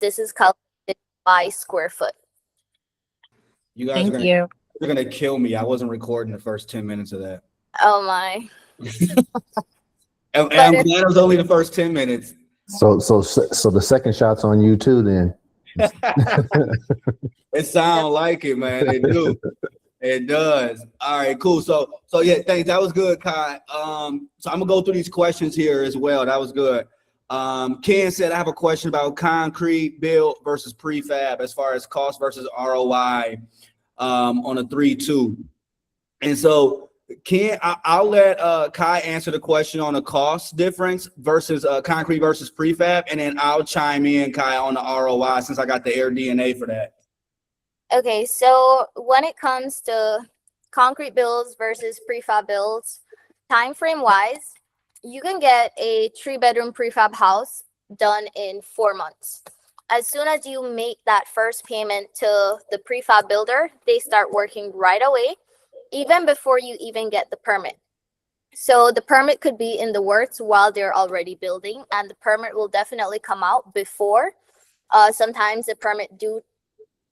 This is calculated by square foot. You guys Thank you. you're gonna kill me. I wasn't recording the first 10 minutes of that. Oh my. And But I'm glad it was only the first 10 minutes. So the second shot's on you too, then. It sounds like it, man. It do. It does. All right, cool. So yeah, thanks. That was good, Kai. So I'm gonna go through these questions here as well. That was good. Ken said, I have a question about concrete build versus prefab as far as cost versus ROI on a 3-2. And so Ken, I'll let Kai answer the question on the cost difference versus concrete versus prefab, and then I'll chime in, Kai, on the ROI since I got the air DNA for that. okay, so when it comes to concrete builds versus prefab builds, time frame wise, you can get a 3-bedroom prefab house done in 4 months. As soon as you make that first payment to the prefab builder, they start working right away, even before you even get the permit. So the permit could be in the works while they're already building, and the permit will definitely come out before. Sometimes the permit do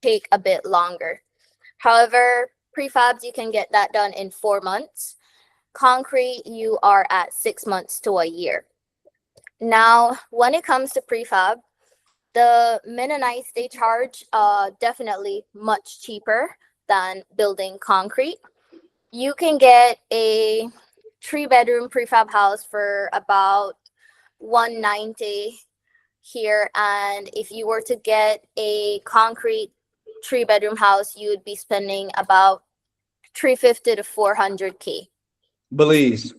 take a bit longer. However, prefabs, you can get that done in 4 months. Concrete, you are at 6 months to a year. Now, when it comes to prefab, the Mennonites, they charge definitely much cheaper than building concrete. You can get a 3-bedroom prefab house for about $190 here, and if you were to get a concrete 3-bedroom house, you would be spending about $350 to $400K. Belize.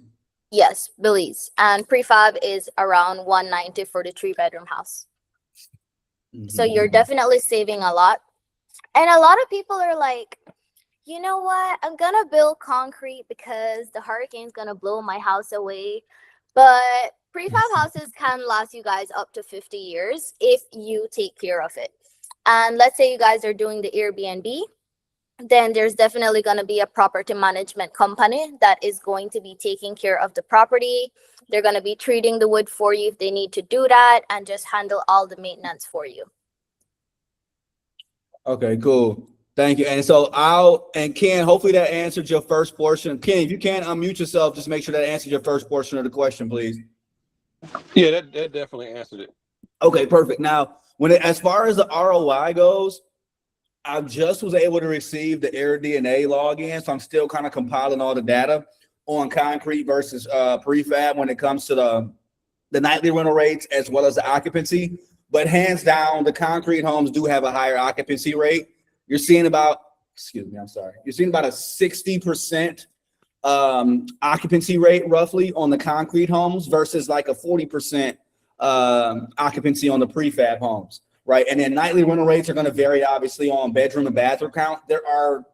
Yes, Belize. And prefab is around $190 for the 3-bedroom house. So you're definitely saving a lot. And a lot of people are like, you know what? I'm gonna build concrete because the hurricane's gonna blow my house away. But prefab houses can last you guys up to 50 years if you take care of it. And let's say you guys are doing the Airbnb, then there's definitely going to be a property management company that is going to be taking care of the property. They're going to be treating the wood for you if they need to do that, and just handle all the maintenance for you. Okay, cool. Thank you. And so Ken, hopefully that answered your first portion. Ken, if you can unmute yourself, just make sure that answered your first portion of the question, please. Yeah, that definitely answered it. Okay, perfect. Now, as far as the ROI goes, I just was able to receive the air DNA login, so I'm still kind of compiling all the data on concrete versus prefab when it comes to the nightly rental rates as well as the occupancy. But hands down, the concrete homes do have a higher occupancy rate. You're seeing about a 60% occupancy rate roughly on the concrete homes versus like a 40% occupancy on the prefab homes. Right. And then nightly rental rates are going to vary, obviously, on bedroom and bathroom count. There are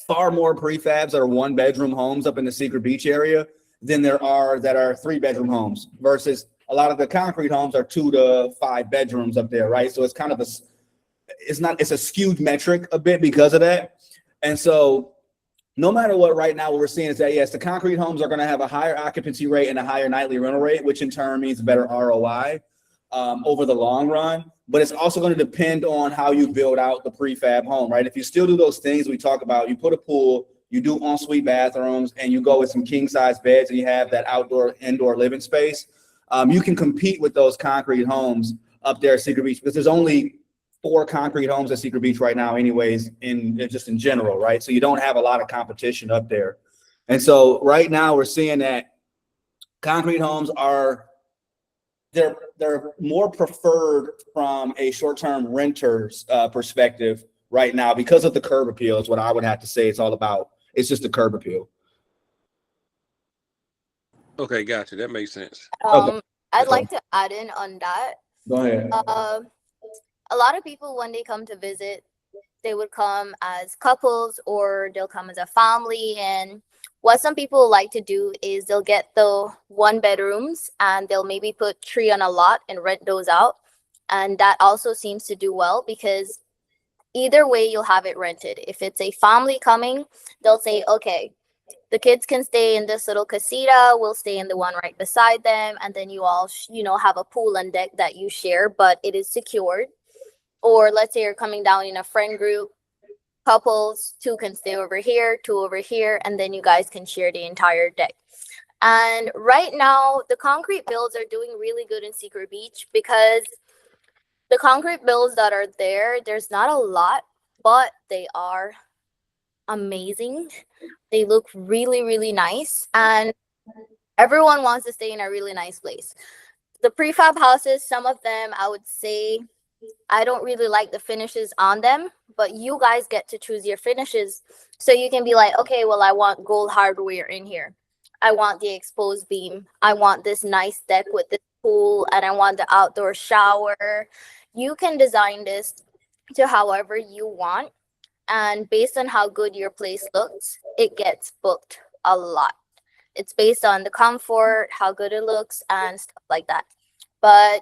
far more prefabs that are 1-bedroom homes up in the Secret Beach area than there are that are 3-bedroom homes, versus a lot of the concrete homes are 2 to 5 bedrooms up there. Right. So it's kind of it's a skewed metric a bit because of that. And so no matter what, right now, what we're seeing is that, yes, the concrete homes are going to have a higher occupancy rate and a higher nightly rental rate, which in turn means better ROI over the long run. But it's also going to depend on how you build out the prefab home, right? If you still do those things we talk about, you put a pool, you do ensuite bathrooms, and you go with some king size beds, and you have that outdoor, indoor living space, you can compete with those concrete homes up there at Secret Beach, because there's only 4 concrete homes at Secret Beach right now anyways, just in general, right? So you don't have a lot of competition up there. And so right now we're seeing that concrete homes they're more preferred from a short-term renter's perspective right now because of the curb appeal is what I would have to say it's all about. It's just the curb appeal. Okay, gotcha. That makes sense. Okay. I'd like to add in on that. Go ahead. A lot of people, when they come to visit, they would come as couples or they'll come as a family. And what some people like to do is they'll get the 1-bedrooms and they'll maybe put 3 on a lot and rent those out. And that also seems to do well, because either way you'll have it rented. If it's a family coming, they'll say, okay, the kids can stay in this little casita, we'll stay in the one right beside them, and then you all have a pool and deck that you share, but it is secured. Or let's say you're coming down in a friend group, couples, two can stay over here, two over here, and then you guys can share the entire deck. And right now, the concrete builds are doing really good in Secret Beach because the concrete builds that are there, there's not a lot, but they are amazing. They look really, really nice. And everyone wants to stay in a really nice place. The prefab houses, some of them, I would say, I don't really like the finishes on them, but you guys get to choose your finishes. So you can be like, okay, well, I want gold hardware in here. I want the exposed beam. I want this nice deck with this pool, and I want the outdoor shower. You can design this to however you want. And based on how good your place looks, it gets booked a lot. It's based on the comfort, how good it looks, and stuff like that. But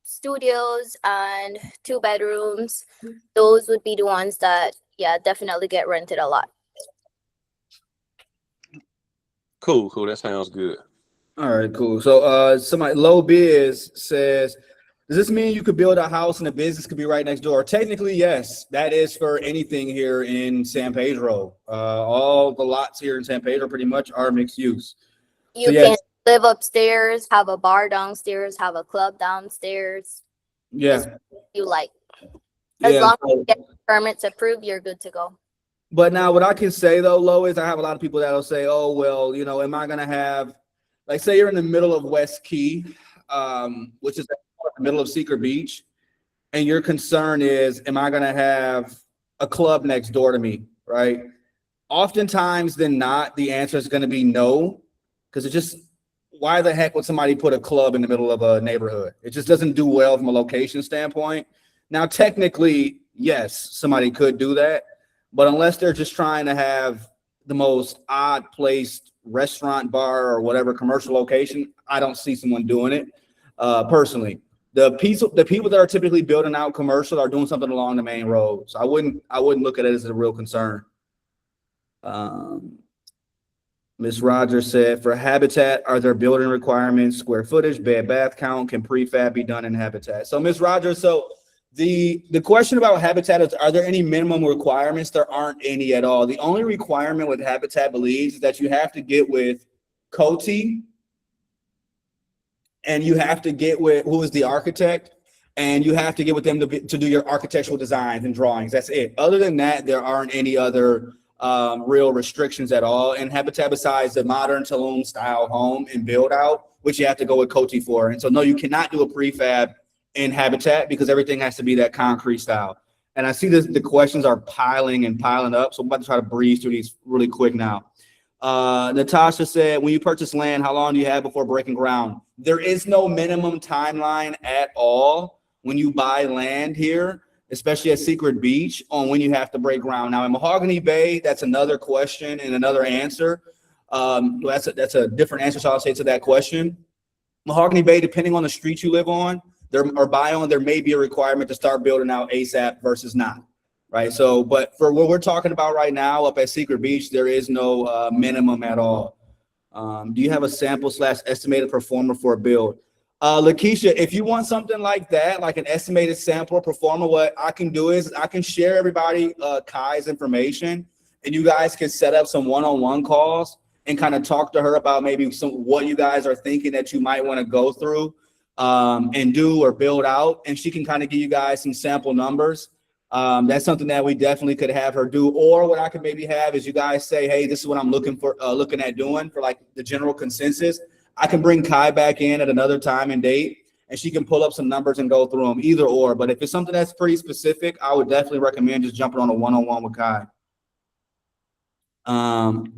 studios and 2 bedrooms, those would be the ones that, yeah, definitely get rented a lot. Cool. That sounds good. All right, cool. So somebody Low Biz says, does this mean you could build a house and a business could be right next door? Technically, yes. That is for anything here in San Pedro. All the lots here in San Pedro pretty much are mixed use. You So, can yes. live upstairs, have a bar downstairs, have a club downstairs. Yeah. You like. As Yeah. long as you get permits approved, you're good to go. But now what I can say though, Lo, is I have a lot of people that'll say, oh, well, you know, am I going to have, like, say you're in the middle of West Key, which is in the middle of Secret Beach, and your concern is, am I going to have a club next door to me, right? Oftentimes than not, the answer is going to be no, because it just, why the heck would somebody put a club in the middle of a neighborhood? It just doesn't do well from a location standpoint. Now, technically, yes, somebody could do that. But unless they're just trying to have the most odd placed restaurant, bar, or whatever commercial location, I don't see someone doing it. Personally, the people that are typically building out commercial are doing something along the main road. So I wouldn't look at it as a real concern. Ms. Rogers said, for Habitat, are there building requirements, square footage, bed bath count? Can prefab be done in Habitat? So Ms. Rogers, so the question about Habitat is, are there any minimum requirements? There aren't any at all. The only requirement with Habitat Belize is that you have to get with Coty, and you have to get with who is the architect, and you have to get with them to do your architectural designs and drawings. That's it. Other than that, there aren't any other real restrictions at all. And Habitat, besides the modern Tulum style home and build out, which you have to go with Coty for. And so no, you cannot do a prefab in Habitat because everything has to be that concrete style. And I see the questions are piling up. So I'm about to try to breeze through these really quick now. Natasha said, when you purchase land, how long do you have before breaking ground? There is no minimum timeline at all when you buy land here, especially at Secret Beach, on when you have to break ground. Now in Mahogany Bay, that's another question and another answer. That's a different answer, so I'll say to that question. Mahogany Bay, depending on the street you live on, there may be a requirement to start building out ASAP versus not, right? So, but for what we're talking about right now up at Secret Beach, there is no minimum at all. Do you have a sample / estimated performer for a build? Lakeisha, if you want something like that, like an estimated sample or performer, what I can do is I can share everybody Kai's information, and you guys can set up some one-on-one calls and kind of talk to her about maybe what you guys are thinking that you might want to go through and do or build out, and she can kind of give you guys some sample numbers. That's something that we definitely could have her do. Or what I could maybe have is you guys say, hey, this is what I'm looking at doing for like the general consensus. I can bring Kai back in at another time and date, and she can pull up some numbers and go through them, either or. But if it's something that's pretty specific, I would definitely recommend just jumping on a one-on-one with Kai.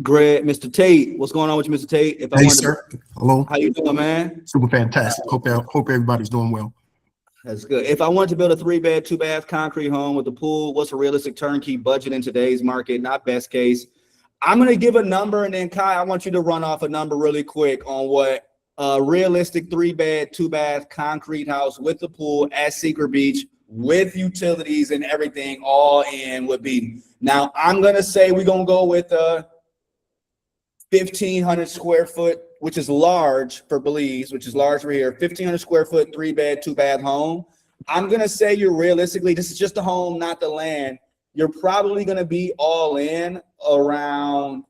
Greg, Mr. Tate, what's going on with you, Mr. Tate? Hey, sir. Hello. How you doing, man? Super fantastic. Hope everybody's doing well. That's good. If I wanted to build a 3-bed, 2-bath concrete home with a pool, what's a realistic turnkey budget in today's market? Not best case. I'm going to give a number, and then Kai, I want you to run off a number really quick on what a realistic 3-bed, 2-bath concrete house with the pool at Secret Beach with utilities and everything all in would be. Now, I'm going to say we're going to go with a 1,500 square foot, which is large for Belize, which is large for here, 1,500 square foot, 3-bed, 2-bath home I'm gonna say you're realistically, this is just the home, not the land. You're probably gonna be all in around,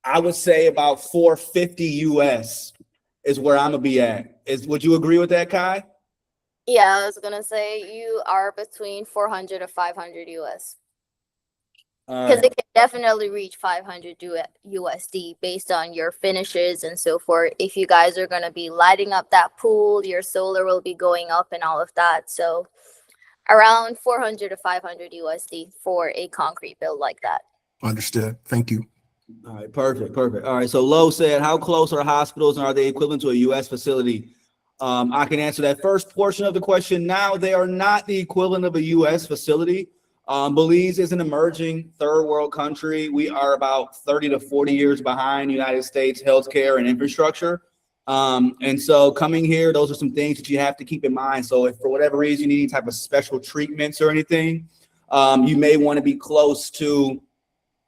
I would say about 450 US is where I'm gonna be at. Would you agree with that, Kai? Yeah, I was gonna say you are between 400 to 500 US. All Because right. it can definitely reach 500 USD based on your finishes and so forth. If you guys are going to be lighting up that pool, your solar will be going up and all of that. So around 400 to 500 USD for a concrete build like that. Understood. Thank you. All right, perfect. All right, so Lo said, how close are hospitals and are they equivalent to a U.S. facility? I can answer that first portion of the question now. They are not the equivalent of a U.S. facility. Belize is an emerging third world country. We are about 30 to 40 years behind United States healthcare and infrastructure. And so coming here, those are some things that you have to keep in mind. So if for whatever reason you need any type of special treatments or anything, you may want to be close to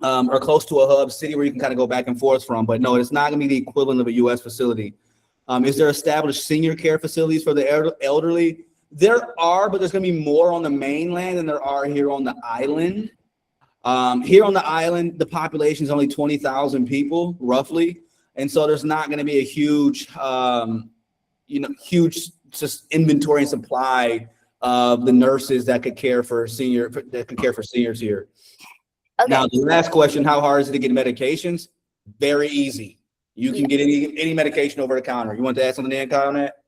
or close to a hub city where you can kind of go back and forth from. But no, it's not going to be the equivalent of a U.S. facility. Is there established senior care facilities for the elderly? There are, but there's going to be more on the mainland than there are here on the island. Here on the island, the population is only 20,000 people, roughly. And so there's not going to be a huge, huge just inventory and supply of the nurses that could care for seniors here. Okay. Now, the last question, how hard is it to get medications? Very easy. You can get any medication over the counter. You want to add something in, Kyle, on that?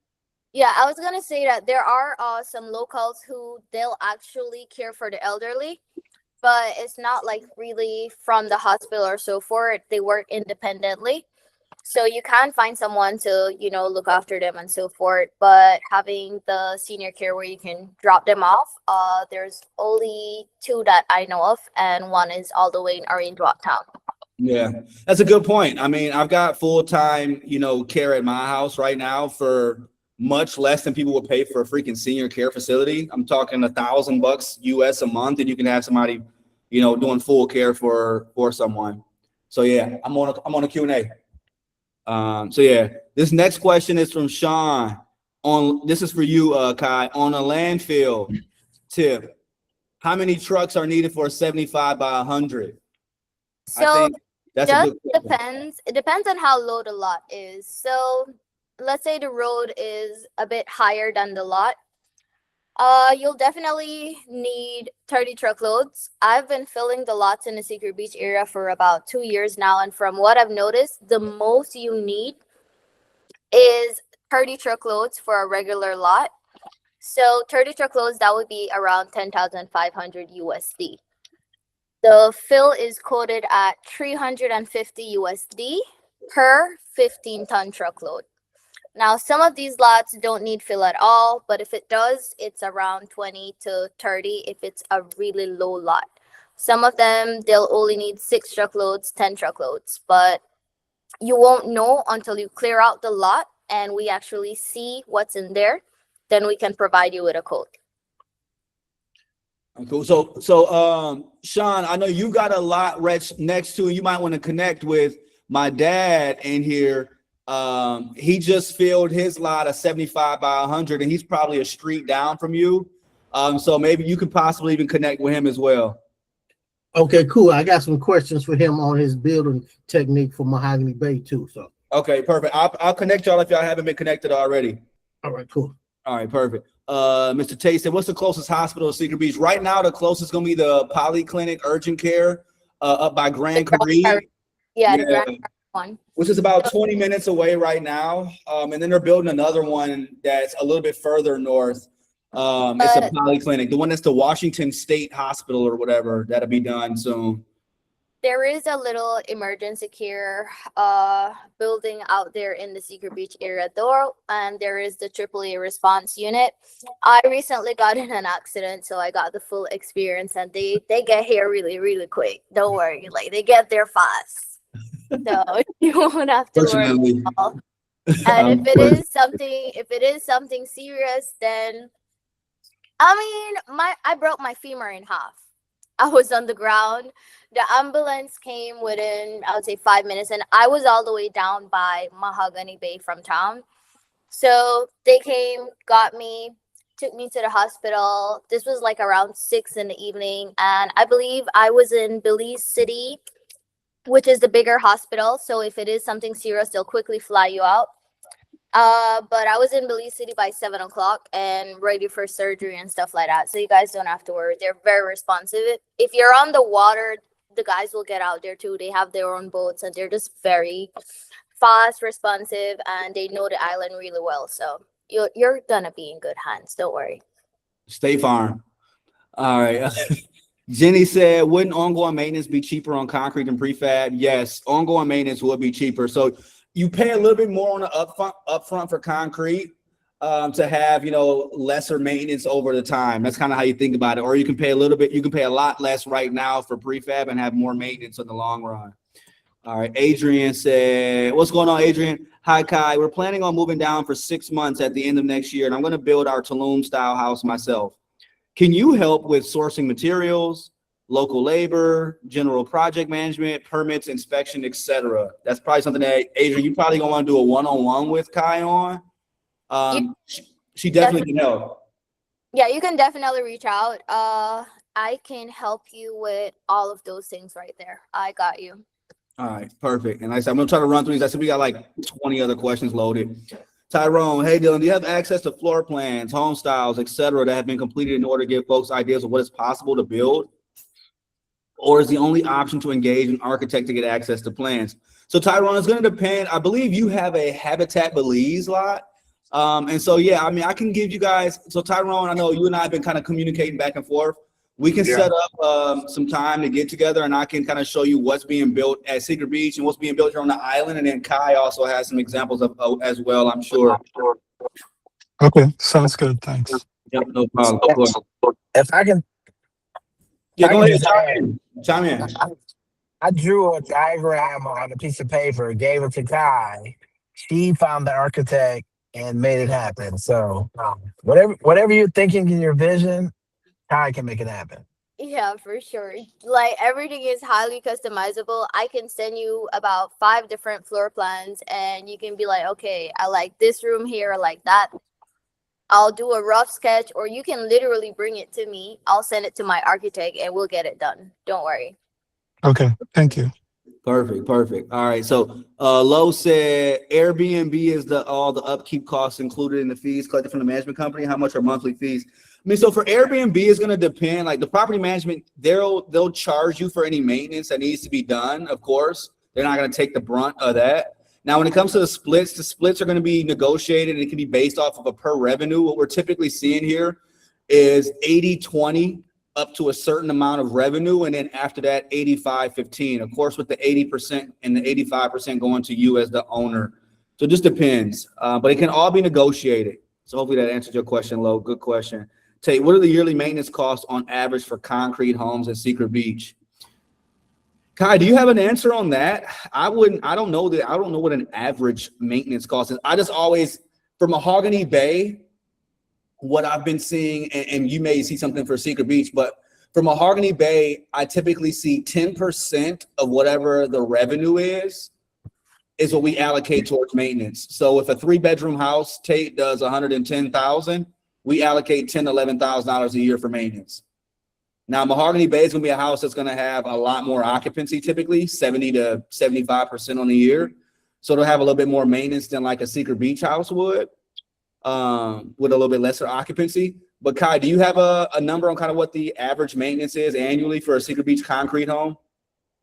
Yeah, I was going to say that there are some locals who they'll actually care for the elderly, but it's not like really from the hospital or so forth. They work independently. So you can find someone to, look after them and so forth. But having the senior care where you can drop them off, there's only 2 that I know of, and one is all the way in Orange Walk Town. Yeah, that's a good point. I mean, I've got full-time, care at my house right now for much less than people would pay for a freaking senior care facility. I'm talking $1,000 US a month, and you can have somebody, doing full care for someone. So yeah, I'm on a Q&A. So yeah, this next question is from Sean. This is for you, Kai. On a landfill tip, how many trucks are needed for a 75 by 100? So I think that's a good question. depends. It depends on how low the lot is. So let's say the road is a bit higher than the lot. You'll definitely need 30 truckloads. I've been filling the lots in the Secret Beach area for about 2 years now, and from what I've noticed, the most you need is 30 truckloads for a regular lot. So 30 truckloads, that would be around 10,500 USD. The fill is quoted at 350 USD per 15-ton truckload. Now, some of these lots don't need fill at all, but if it does, it's around 20 to 30 if it's a really low lot. Some of them, they'll only need 6 truckloads, 10 truckloads, but you won't know until you clear out the lot and we actually see what's in there. Then we can provide you with a quote. Cool. So, Sean, I know you got a lot next to, and you might want to connect with my dad in here. He just filled his lot of 75 by 100, and he's probably a street down from you. So maybe you could possibly even connect with him as well. Okay, cool. I got some questions for him on his building technique for Mahogany Bay too. So okay, perfect. I'll connect y'all if y'all haven't been connected already. all right, cool. All right, perfect. Mr. Tate said, what's the closest hospital to Secret Beach? Right now, the closest is gonna be the Polyclinic Urgent Care up by Grand Carib. Yeah, the Grand one. Which is about 20 minutes away right now. And then they're building another one that's a little bit further north. It's a polyclinic, the one that's the Washington State Hospital or whatever, that'll be done soon. There is a little emergency care building out there in the Secret Beach area though, and there is the AAA response unit. I recently got in an accident, so I got the full experience, and they get here really, really quick. Don't worry, like they get there fast. So you won't have to worry at all. And if it is something serious, then I broke my femur in half. I was on the ground. The ambulance came within, I would say, 5 minutes, and I was all the way down by Mahogany Bay from town. So they came, got me, took me to the hospital. This was like around 6 in the evening. And I believe I was in Belize City, which is the bigger hospital. So if it is something serious, they'll quickly fly you out. But I was in Belize City by 7 o'clock and ready for surgery and stuff like that. So you guys don't have to worry. They're very responsive. If you're on the water, the guys will get out there too. They have their own boats and they're just very fast, responsive, and they know the island really well. So you're gonna be in good hands. Don't worry. State Farm. All right. Jenny said, wouldn't ongoing maintenance be cheaper on concrete than prefab? Yes, ongoing maintenance would be cheaper. So you pay a little bit more on the upfront for concrete to have, lesser maintenance over the time. That's kind of how you think about it. Or you can pay a lot less right now for prefab and have more maintenance in the long run. All right. Adrian said, what's going on, Adrian? Hi, Kai. We're planning on moving down for 6 months at the end of next year, and I'm going to build our Tulum style house myself. Can you help with sourcing materials, local labor, general project management, permits, inspection, etc.? That's probably something that, Adrian, you probably gonna want to do a one-on-one with Kai on. She definitely can help. Yeah, you can definitely reach out. I can help you with all of those things right there. I got you. All right, perfect. And like I said, I'm gonna try to run through these. I said we got like 20 other questions loaded. Tyrone, hey Dylan, do you have access to floor plans, home styles, etc., that have been completed in order to give folks ideas of what is possible to build? Or is the only option to engage an architect to get access to plans? So Tyrone, it's going to depend. I believe you have a Habitat Belize lot. And so, yeah, I mean, I can give you guys. So Tyrone, I know you and I have been kind of communicating back and forth. We can set up some time to get together, and I can kind of show you what's being built at Secret Beach and what's being built here on the island. And then Kai also has some examples of as well, I'm sure. Okay, sounds good. Thanks. Yep, no problem. Go ahead. If I can, Yeah, go ahead. just Chime in. I drew a diagram on a piece of paper, gave it to Kai. She found the architect and made it happen. So whatever you're thinking in your vision, Kai can make it happen. Yeah, for sure. Like everything is highly customizable. I can send you about 5 different floor plans and you can be like, okay, I like this room here, I like that. I'll do a rough sketch, or you can literally bring it to me. I'll send it to my architect and we'll get it done. Don't worry. Okay, thank you. Perfect. All right. So Lo said Airbnb is all the upkeep costs included in the fees collected from the management company. How much are monthly fees? I mean, so for Airbnb, it's going to depend. Like the property management, they'll charge you for any maintenance that needs to be done. Of course, they're not going to take the brunt of that. Now, when it comes to the splits are going to be negotiated and it can be based off of a per revenue. What we're typically seeing here is 80-20 up to a certain amount of revenue. And then after that, 85-15, of course, with the 80% and the 85% going to you as the owner. So it just depends, but it can all be negotiated. So hopefully that answers your question, Lo. Good question. Tate, what are the yearly maintenance costs on average for concrete homes at Secret Beach? Kai, do you have an answer on that? I don't know what an average maintenance cost is. I just always, for Mahogany Bay, what I've been seeing, and you may see something for Secret Beach, but for Mahogany Bay, I typically see 10% of whatever the revenue is what we allocate towards maintenance. So if a 3-bedroom house, Tate, does $110,000, we allocate $10,000 to $11,000 a year for maintenance. Now, Mahogany Bay is going to be a house that's going to have a lot more occupancy, typically 70 to 75% on the year. So it'll have a little bit more maintenance than like a Secret Beach house would, with a little bit lesser occupancy. But Kai, do you have a number on kind of what the average maintenance is annually for a Secret Beach concrete home?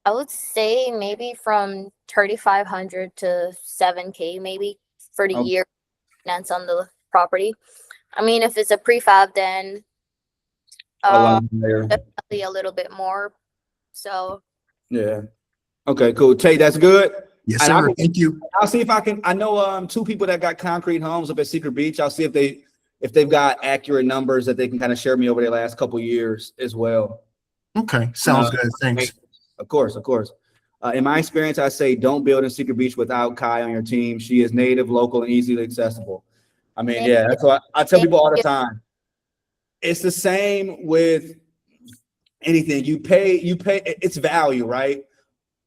I would say maybe from 3,500 to 7K maybe for the year maintenance on the property. I mean, if it's a prefab, then definitely a little bit more. So yeah. Okay, cool. Tate, that's good. Yes, And sir. Thank you. I'll see if I can. I know 2 people that got concrete homes up at Secret Beach. I'll see if they've got accurate numbers that they can kind of share me over the last couple of years as well. Okay, sounds good. Thanks. Of course. In my experience, I say don't build in Secret Beach without Kai on your team. She is native, local, and easily accessible. I mean, yeah, that's what I tell people all the time. It's the same with anything. You pay, it's value, right?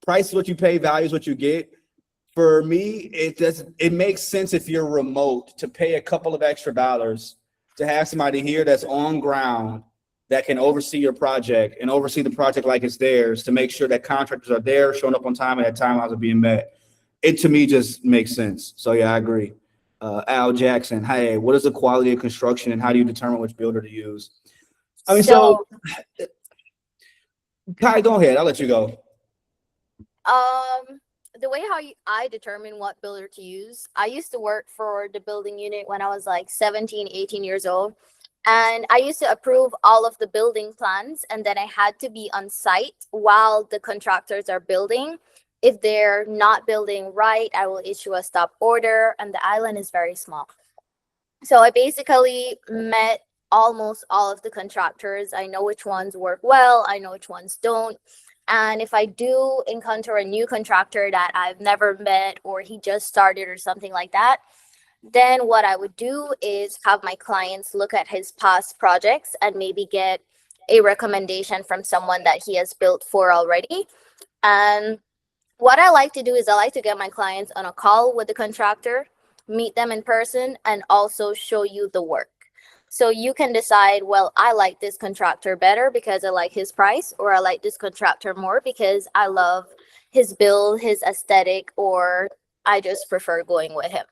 Price is what you pay, value is what you get. For me, it makes sense if you're remote to pay a couple of extra dollars to have somebody here that's on ground that can oversee your project and oversee the project like it's theirs, to make sure that contractors are there, showing up on time, and that timelines are being met. It to me just makes sense. So yeah, I agree. Al Jackson, hey, what is the quality of construction and how do you determine which builder to use? I mean, so Kai, go ahead. I'll let you go. The way I determine what builder to use, I used to work for the building unit when I was like 17, 18 years old. And I used to approve all of the building plans, and then I had to be on site while the contractors are building. If they're not building right, I will issue a stop order, and the island is very small. So I basically met almost all of the contractors. I know which ones work well, I know which ones don't. And if I do encounter a new contractor that I've never met, or he just started or something like that, then what I would do is have my clients look at his past projects and maybe get a recommendation from someone that he has built for already. And what I like to do is I like to get my clients on a call with the contractor, meet them in person, and also show you the work. So you can decide, well, I like this contractor better because I like his price, or I like this contractor more because I love his build, his aesthetic, or I just prefer going with him.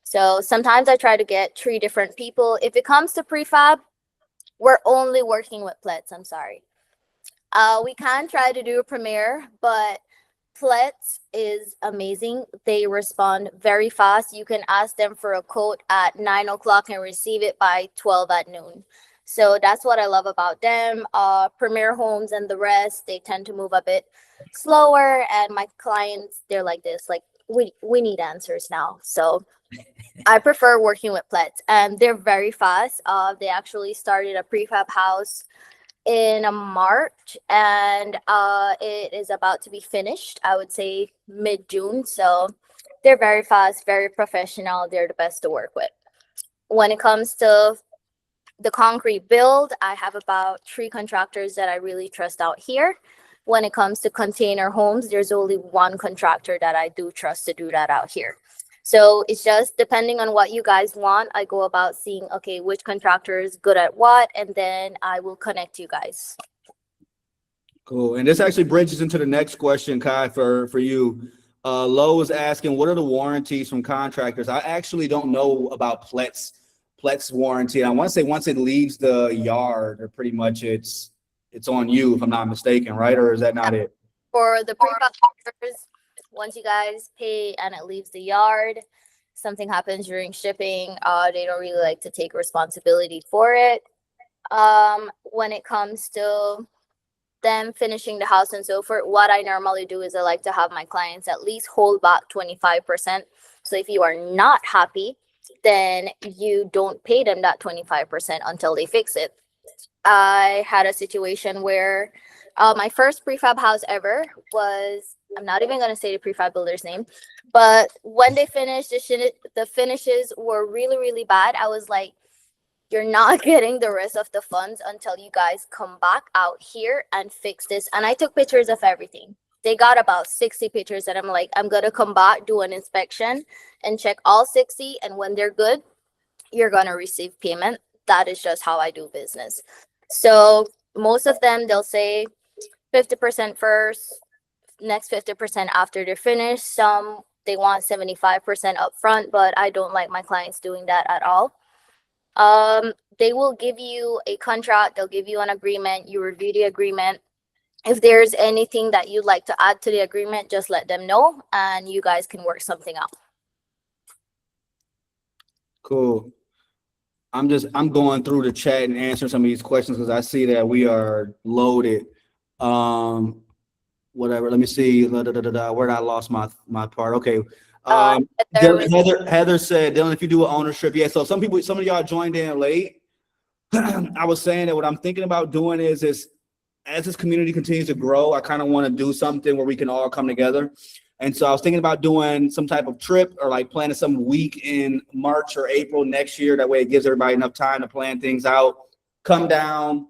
So sometimes I try to get 3 different people. If it comes to prefab, we're only working with Plets. I'm sorry. We can try to do a premiere, but Plets is amazing. They respond very fast. You can ask them for a quote at 9 o'clock and receive it by 12 at noon. So that's what I love about them. Premier Homes and the rest, they tend to move a bit slower. And my clients, they're like this, like, we need answers now. So I prefer working with Plets, and they're very fast. They actually started a prefab house in March, and it is about to be finished, I would say mid-June. So they're very fast, very professional. They're the best to work with. When it comes to the concrete build, I have about 3 contractors that I really trust out here. When it comes to container homes, there's only 1 contractor that I do trust to do that out here. So it's just depending on what you guys want, I go about seeing, okay, which contractor is good at what, and then I will connect you guys. Cool. And this actually bridges into the next question, Kai, for you. Lo is asking, what are the warranties from contractors? I actually don't know about Plets warranty. I want to say once it leaves the yard, or pretty much it's on you, if I'm not mistaken, right? Or is that not it? For the contractors, once you guys pay and it leaves the yard, something happens during shipping, they don't really like to take responsibility for it. When it comes to them finishing the house and so forth, what I normally do is I like to have my clients at least hold back 25%. So if you are not happy, then you don't pay them that 25% until they fix it. I had a situation where my first prefab house ever was, I'm not even going to say the prefab builder's name, but when they finished, the finishes were really, really bad. I was like, you're not getting the rest of the funds until you guys come back out here and fix this. And I took pictures of everything. They got about 60 pictures, and I'm like, I'm going to come back, do an inspection and check all 60. And when they're good, you're going to receive payment. That is just how I do business. So most of them, they'll say 50% first, next 50% after they're finished. Some, they want 75% up front, but I don't like my clients doing that at all. They will give you a contract, they'll give you an agreement, you review the agreement. If there's anything that you'd like to add to the agreement, just let them know and you guys can work something out. Cool. I'm going through the chat and answering some of these questions because I see that we are loaded. Whatever. Let me see. Where did I lost my part? Okay. Heather said, Dylan, if you do an ownership, yeah. So some of y'all joined in late. I was saying that what I'm thinking about doing is as this community continues to grow, I kind of want to do something where we can all come together. And so I was thinking about doing some type of trip or like planning some week in March or April next year. That way it gives everybody enough time to plan things out, come down,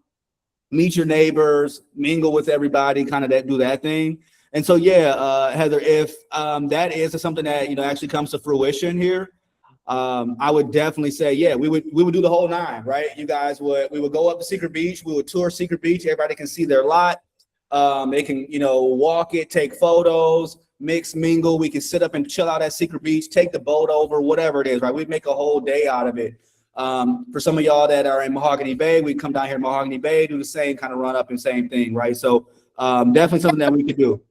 meet your neighbors, mingle with everybody, kind of do that thing. And so, yeah, Heather, if that is something that, you know, actually comes to fruition here, I would definitely say, yeah, we would do the whole nine, right? You guys we would go up to Secret Beach. We would tour Secret Beach. Everybody can see their lot. They can, you know, walk it, take photos, mix, mingle. We can sit up and chill out at Secret Beach, take the boat over, whatever it is, right? We'd make a whole day out of it. For some of y'all that are in Mahogany Bay, we come down here in Mahogany Bay, do the same kind of run up and same thing, right? So definitely something that we could do.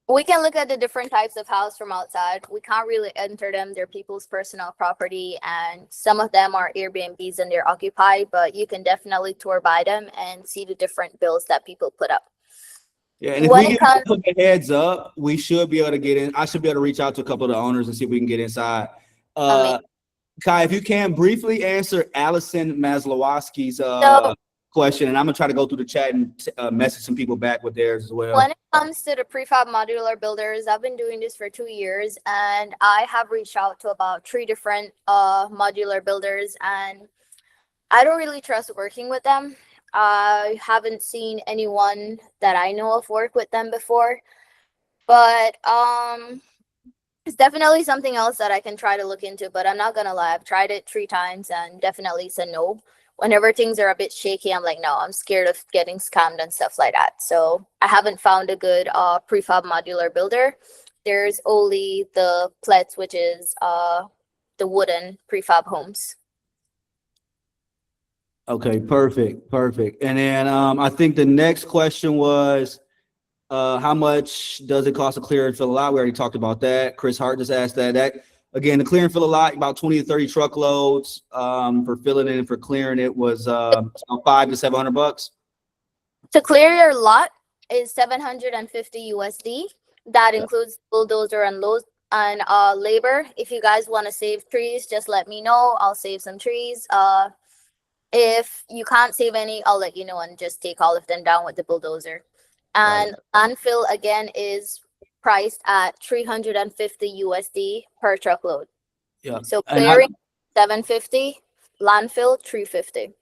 We can look at the different types of house from outside. We can't really enter them. They're people's personal property, and some of them are Airbnbs and they're occupied, but you can definitely tour by them and see the different bills that people put up. Yeah, and if When we it get comes- a heads up, we should be able to get in. I should be able to reach out to a couple of the owners and see if we can get inside. Kai, if you can briefly answer Allison Maslowski's question, and I'm gonna try to go through the chat and message some people back with theirs as well. When it comes to the prefab modular builders, I've been doing this for 2 years, and I have reached out to about 3 different modular builders, and I don't really trust working with them. I haven't seen anyone that I know of work with them before, but it's definitely something else that I can try to look into. But I'm not gonna lie, I've tried it 3 times and definitely said no. Whenever things are a bit shaky, I'm like, no, I'm scared of getting scammed and stuff like that. So I haven't found a good prefab modular builder. There's only the Plets, which is the wooden prefab homes. Okay, perfect. And then I think the next question was, how much does it cost to clear and fill a lot? We already talked about that. Chris Hart just asked that. Again, the clear and fill a lot, about 20 to 30 truckloads for filling it and for clearing it was $500 to $700. To clear your lot is $750 USD. That includes bulldozer and load and labor. If you guys want to save trees, just let me know. I'll save some trees. If you can't save any, I'll let you know and just take all of them down with the bulldozer. And landfill again is priced at $350 USD per truckload. Yeah. So clearing $750, landfill $350.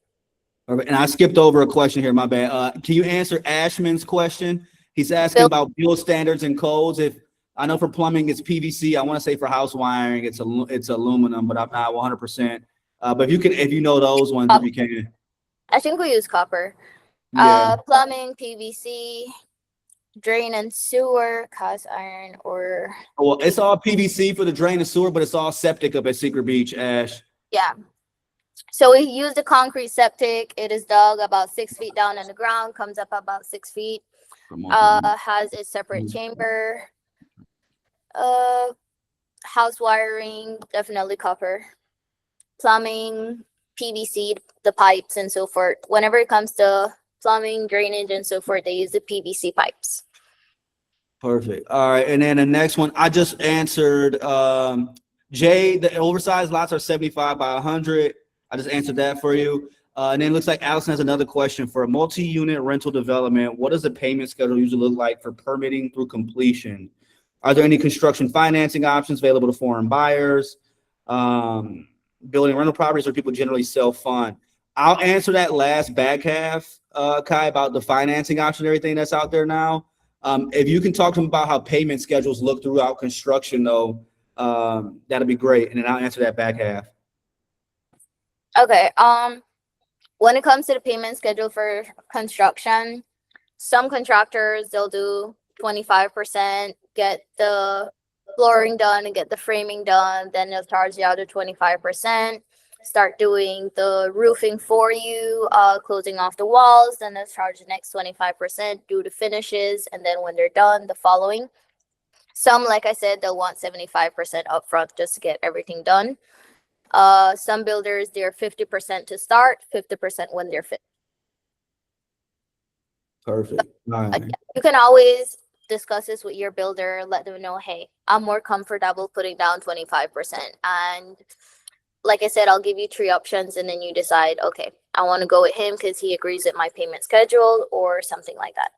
And I skipped over a question here. My bad. Can you answer Ashman's question? He's asking about build standards and codes. If I know for plumbing it's PVC, I want to say for house wiring it's aluminum, but I'm not 100%. But if you know those ones, if you can. I think we use copper. Yeah. Plumbing, PVC, drain and sewer, cast iron, or Well, it's all PVC for the drain and sewer, but it's all septic up at Secret Beach, Ash. yeah. So we use the concrete septic. It is dug about 6 feet down in the ground, comes up about 6 feet. Has a separate chamber. House wiring, definitely copper. Plumbing, PVC, the pipes and so forth. Whenever it comes to plumbing, drainage, and so forth, they use the PVC pipes. Perfect. All right. And then the next one, I just answered Jay, the oversized lots are 75 by 100. I just answered that for you. And then it looks like Allison has another question. For a multi-unit rental development, what does the payment schedule usually look like for permitting through completion? Are there any construction financing options available to foreign buyers? Building rental properties, or people generally self-fund? I'll answer that last back half, Kai, about the financing option and everything that's out there now. If you can talk to them about how payment schedules look throughout construction, though, that'll be great. And then I'll answer that back half. Okay. When it comes to the payment schedule for construction, some contractors, they'll do 25%, get the flooring done and get the framing done, then they'll charge the other 25%, start doing the roofing for you, closing off the walls, then they'll charge the next 25%, do the finishes, and then when they're done, the following. Some, like I said, they'll want 75% upfront just to get everything done. Some builders, they're 50% to start, 50% when they're finished. Perfect. All right. You can always discuss this with your builder, let them know, hey, I'm more comfortable putting down 25%. And like I said, I'll give you 3 options and then you decide, okay, I want to go with him because he agrees with my payment schedule or something like that.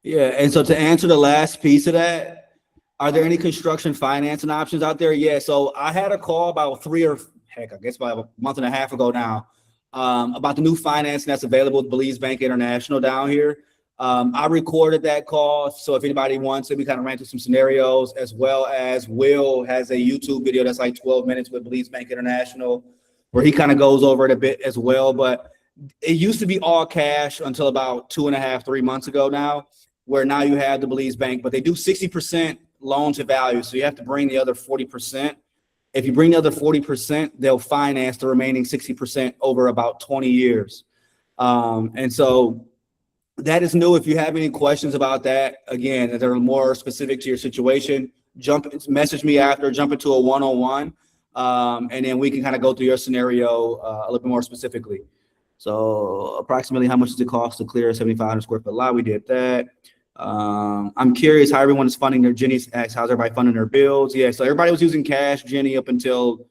Yeah. And so to answer the last piece of that, are there any construction financing options out there? Yeah. So I had a call about about a month and a half ago now, about the new financing that's available with Belize Bank International down here. I recorded that call, so if anybody wants it, we kind of ran through some scenarios, as well as Will has a YouTube video that's like 12 minutes with Belize Bank International, where he kind of goes over it a bit as well. But it used to be all cash until about 2.5, 3 months ago now, where now you have the Belize Bank, but they do 60% loan to value, so you have to bring the other 40%. If you bring the other 40%, they'll finance the remaining 60% over about 20 years. And so that is new. If you have any questions about that, again, that are more specific to your situation, message me after, jump into a one-on-one, and then we can kind of go through your scenario a little bit more specifically. So approximately how much does it cost to clear a 7,500 square foot lot? We did that. I'm curious how everyone is funding their, Jenny asks, how's everybody funding their bills? Yeah, so everybody was using cash, Jenny, up until,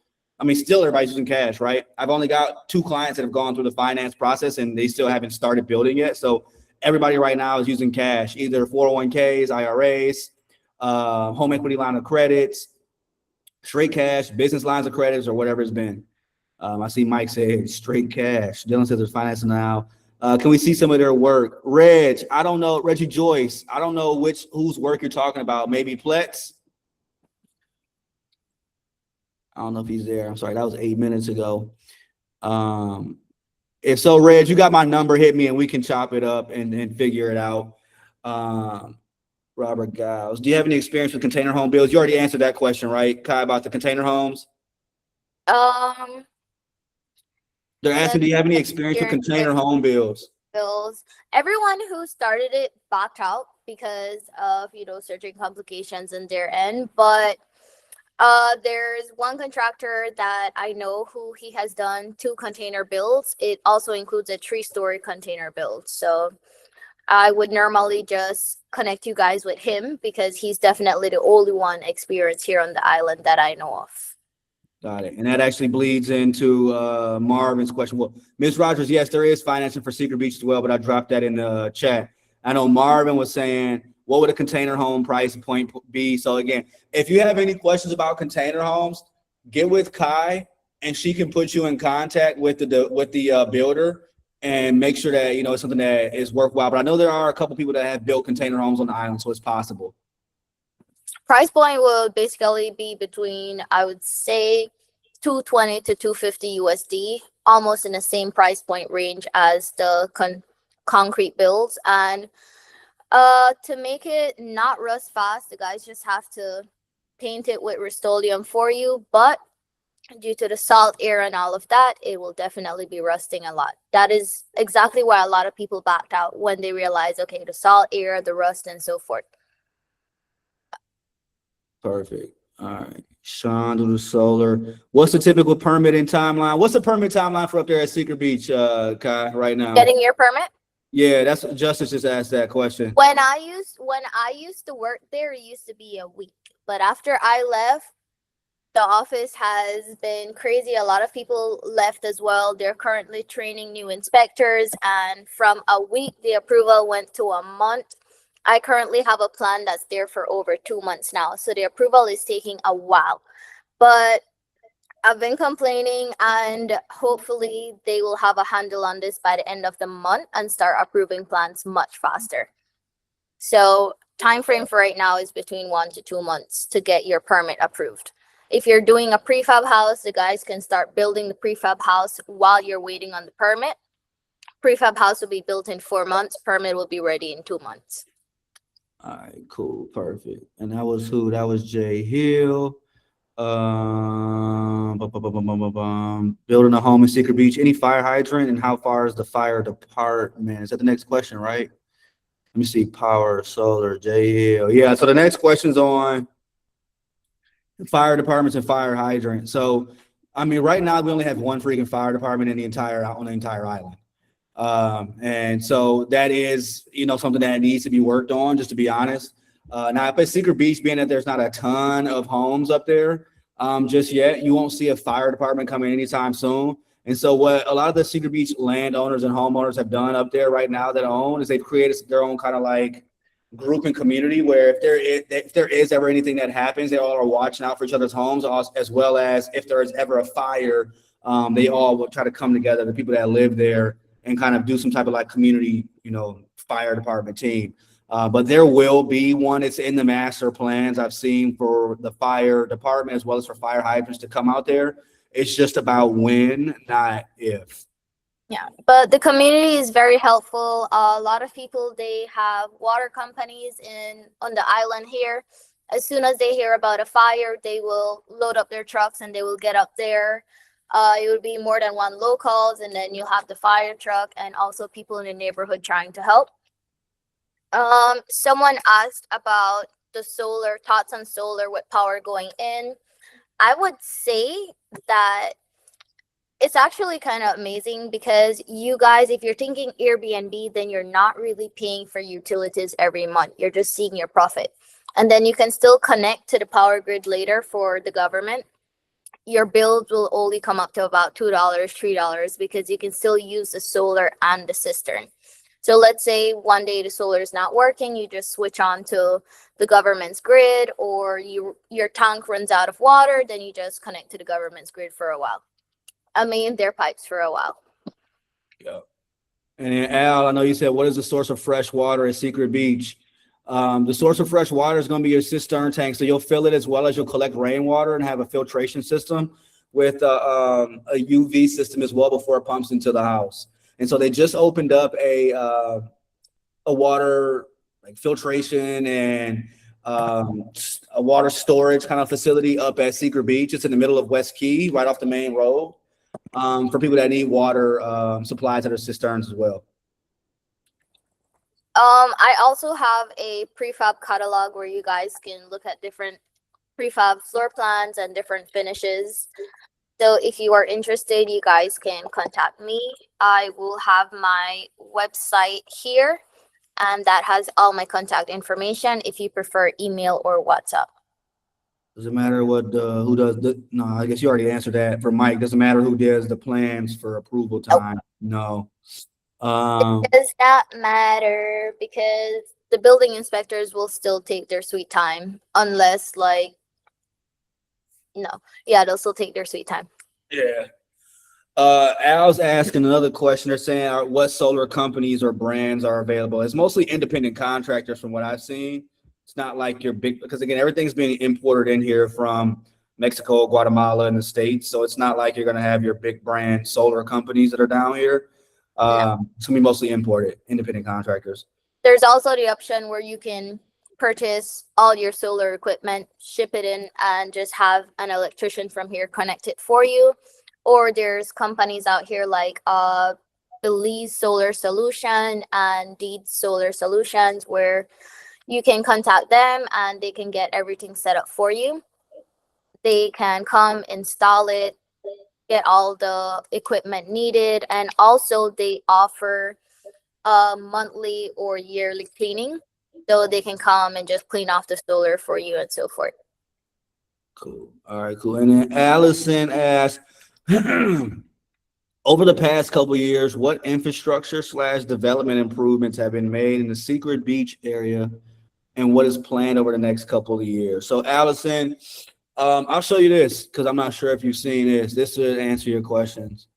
still everybody's using cash, right? I've only got 2 clients that have gone through the finance process and they still haven't started building yet. So everybody right now is using cash, either 401ks, IRAs, home equity line of credits, straight cash, business lines of credits, or whatever it's been. I see Mike say straight cash. Dylan says there's financing now. Can we see some of their work? Reg, I don't know. Reggie Joyce, I don't know whose work you're talking about. Maybe Plex? I don't know if he's there. I'm sorry, that was 8 minutes ago. If so, Reg, you got my number, hit me and we can chop it up and figure it out. Robert Giles, do you have any experience with container home builds? You already answered that question, right, Kai, about the container homes? They're asking, do you have any experience with container home builds? Everyone who started it backed out because of, surgery complications in their end. But there's one contractor that I know who he has done 2 container builds. It also includes a 3-story container build. So I would normally just connect you guys with him because he's definitely the only one experienced here on the island that I know of. Got it. And that actually bleeds into Marvin's question. Well, Ms. Rogers, yes, there is financing for Secret Beach as well, but I dropped that in the chat. I know Marvin was saying, what would a container home price point be? So again, if you have any questions about container homes, get with Kai and she can put you in contact with the builder and make sure that, it's something that is worthwhile. But I know there are a couple people that have built container homes on the island, so it's possible. Price point will basically be between, I would say, 220 to 250 USD, almost in the same price point range as the concrete builds. And to make it not rust fast, the guys just have to paint it with Rust-Oleum for you. But due to the salt, air, and all of that, it will definitely be rusting a lot. That is exactly why a lot of people backed out when they realized, okay, the salt, air, the rust, and so forth. Perfect. All right. Sean, do the solar. What's the typical permitting timeline? What's the permit timeline for up there at Secret Beach, Kai, right now? Getting your permit? Yeah, that's Justice just asked that question. When I used to work there, it used to be a week. But after I left, the office has been crazy. A lot of people left as well. They're currently training new inspectors, and from a week, the approval went to a month. I currently have a plan that's there for over 2 months now. So the approval is taking a while. But I've been complaining, and hopefully they will have a handle on this by the end of the month and start approving plans much faster. So time frame for right now is between 1 to 2 months to get your permit approved. If you're doing a prefab house, the guys can start building the prefab house while you're waiting on the permit. Prefab house will be built in 4 months. Permit will be ready in 2 months. All right, cool, perfect. And that was who? That was Jay Hill. Building a home in Secret Beach. Any fire hydrant, and how far is the fire department? Is that the next question, right? Let me see. Power, solar, Jay Hill. Yeah. So the next question's on fire departments and fire hydrant. So, right now we only have one freaking fire department on the entire island. And so that is, something that needs to be worked on, just to be honest. Now, at Secret Beach, being that there's not a ton of homes up there just yet, you won't see a fire department coming anytime soon. And so what a lot of the Secret Beach landowners and homeowners have done up there right now that own is they've created their own kind of like group and community where if there is ever anything that happens, they all are watching out for each other's homes, as well as if there is ever a fire, they all will try to come together, the people that live there, and kind of do some type of like community, fire department team. But there will be one. It's in the master plans I've seen for the fire department as well as for fire hydrants to come out there. It's just about when, not if. Yeah, but the community is very helpful. A lot of people, they have water companies on the island here. As soon as they hear about a fire, they will load up their trucks and they will get up there. It would be more than one locals, and then you have the fire truck and also people in the neighborhood trying to help. Someone asked about the solar, thoughts on solar with power going in. I would say that it's actually kind of amazing because you guys, if you're thinking Airbnb, then you're not really paying for utilities every month. You're just seeing your profit. And then you can still connect to the power grid later for the government. Your bills will only come up to about $2, $3 because you can still use the solar and the cistern. So let's say one day the solar is not working, you just switch on to the government's grid, or your tank runs out of water, then you just connect to the government's grid for a while. Their pipes for a while. Yeah. And then Al, I know you said, what is the source of fresh water at Secret Beach? The source of fresh water is going to be your cistern tank. So you'll fill it as well as you'll collect rainwater and have a filtration system with a UV system as well before it pumps into the house. And so they just opened up a water like filtration and a water storage kind of facility up at Secret Beach. It's in the middle of West Key, right off the main road. For people that need water supplies at their cisterns as well. I also have a prefab catalog where you guys can look at different prefab floor plans and different finishes. So if you are interested, you guys can contact me. I will have my website here, and that has all my contact information if you prefer email or WhatsApp. Does it matter what who does no, I guess you already answered that for Mike. Doesn't matter who does the plans for approval time. No. It does not matter because the building inspectors will still take their sweet time unless they'll still take their sweet time. Yeah. Al's asking another question. They're saying what solar companies or brands are available. It's mostly independent contractors from what I've seen. It's not like your big, because again, everything's being imported in here from Mexico, Guatemala, and the States. So it's not like you're going to have your big brand solar companies that are down here. It's going to be mostly imported, independent contractors. There's also the option where you can purchase all your solar equipment, ship it in, and just have an electrician from here connect it for you. Or there's companies out here like Belize Solar Solution and Deed Solar Solutions where you can contact them and they can get everything set up for you. They can come, install it, get all the equipment needed, and also they offer monthly or yearly cleaning, so they can come and just clean off the solar for you and so forth. Cool. All right, cool. And then Allison asked, over the past couple of years, what infrastructure / development improvements have been made in the Secret Beach area, and what is planned over the next couple of years? So Allison, I'll show you this because I'm not sure if you've seen this. This should answer your questions.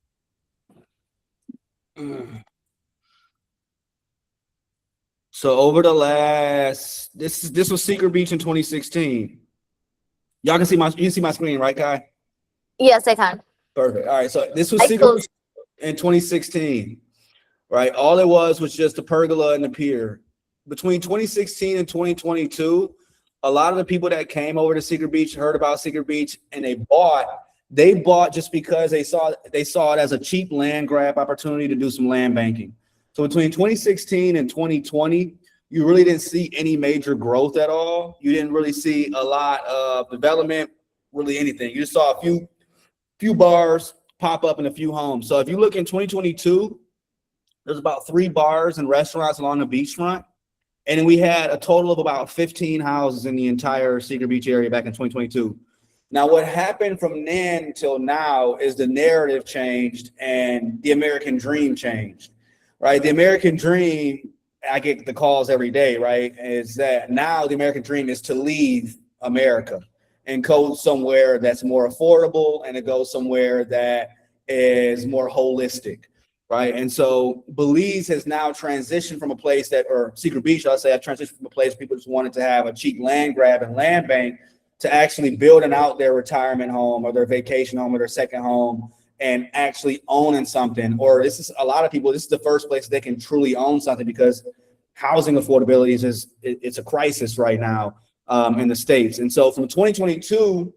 So over the last, this was Secret Beach in 2016. Y'all can see you can see my screen, right, Kai? Yes, I can. Perfect. All right. So this was Secret Beach in 2016, right? All it was just the pergola and the pier. Between 2016 and 2022, a lot of the people that came over to Secret Beach heard about Secret Beach and they bought just because they saw it as a cheap land grab opportunity to do some land banking. So between 2016 and 2020, you really didn't see any major growth at all. You didn't really see a lot of development, really anything. You just saw a few bars pop up in a few homes. So if you look in 2022, there's about 3 bars and restaurants along the beachfront. And then we had a total of about 15 houses in the entire Secret Beach area back in 2022. Now, what happened from then till now is the narrative changed and the American dream changed, right? The American dream, I get the calls every day, right? Is that now the American dream is to leave America and go somewhere that's more affordable and to go somewhere that is more holistic. right? And so Belize has now transitioned from a place that, or Secret Beach, I'll say, I've transitioned from a place people just wanted to have a cheap land grab and land bank to actually building out their retirement home or their vacation home or their second home and actually owning something. Or this is a lot of people, this is the first place they can truly own something because housing affordability it's a crisis right now in the States. And so from 2022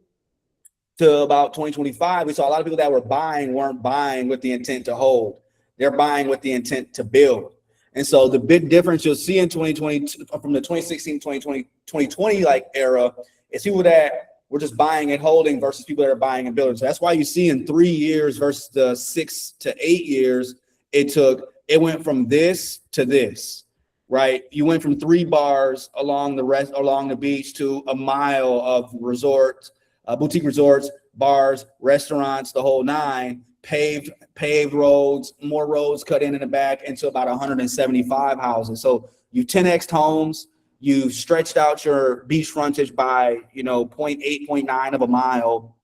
to about 2025, we saw a lot of people that were buying weren't buying with the intent to hold. They're buying with the intent to build. And so the big difference you'll see in 2022 from the 2016, 2020 like era is people that were just buying and holding versus people that are buying and building. So that's why you see in 3 years versus the 6 to 8 years, it went from this to this, right? You went from 3 bars along the beach to a mile of resorts, boutique resorts, bars, restaurants, the whole nine, paved roads, more roads cut in the back into about 175 houses. So you 10x'd homes, you stretched out your beach frontage by, 0.8, 0.9 of a mile.